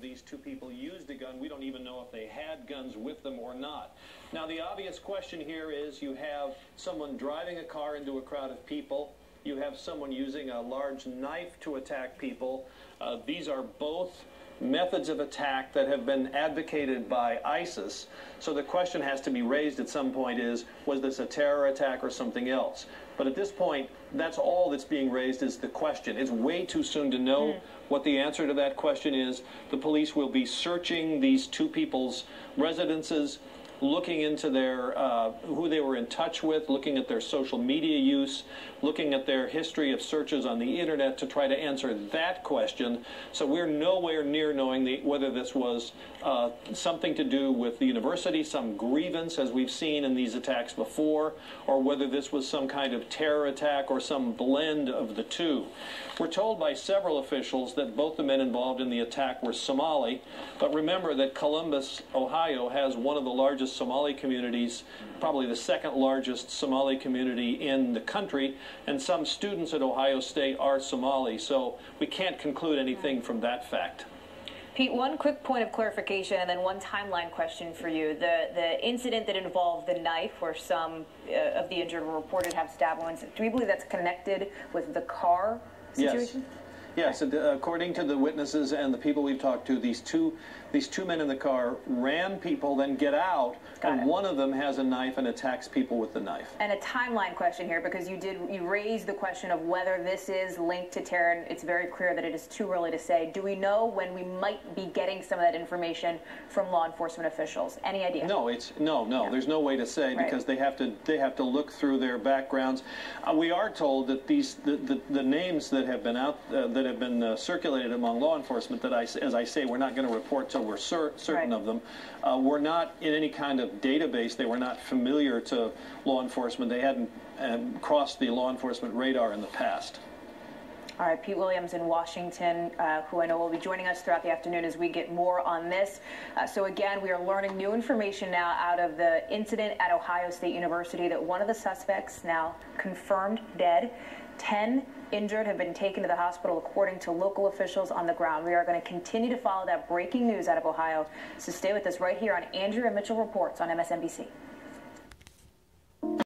of these two people used a gun. We don't even know if they had guns with them or not. Now, the obvious question here is you have someone driving a car into a crowd of people. You have someone using a large knife to attack people. These are both methods of attack that have been advocated by ISIS. So the question has to be raised at some point is, was this a terror attack or something else? But at this point, that's all that's being raised is the question. It's way too soon to know what the answer to that question is. The police will be searching these two people's residences, looking into their who they were in touch with, looking at their social media use, looking at their history of searches on the internet to try to answer that question. So we're nowhere near knowing whether this was something to do with the university, some grievance as we've seen in these attacks before, or whether this was some kind of terror attack or some blend of the two. We're told by several officials that both the men involved in the attack were Somali, but remember that Columbus, Ohio has one of the largest Somali communities, probably the second largest Somali community in the country, and some students at Ohio State are Somali, so we can't conclude anything from that fact. Pete, one quick point of clarification and then one timeline question for you. The incident that involved the knife where some of the injured were reported to have stab wounds, do we believe that's connected with the car situation? Yes, according to the witnesses and the people we've talked to, these two men in the car ram people, then get out, and one of them has a knife and attacks people with the knife. And a timeline question here, because you raised the question of whether this is linked to terror, and it's very clear that it is too early to say. Do we know when we might be getting some of that information from law enforcement officials? Any idea? No, no. There's no way to say because they have to look through their backgrounds. We are told that the names that have been out that have been circulated among law enforcement that as I say, we're not going to report till we're certain of them, were not in any kind of database. They were not familiar to law enforcement. They hadn't crossed the law enforcement radar in the past. All right, Pete Williams in Washington, who I know will be joining us throughout the afternoon as we get more on this. So again, we are learning new information now out of the incident at Ohio State University that one of the suspects now confirmed dead. 10 injured have been taken to the hospital according to local officials on the ground. We are going to continue to follow that breaking news out of Ohio. So stay with us right here on Andrea Mitchell Reports on MSNBC.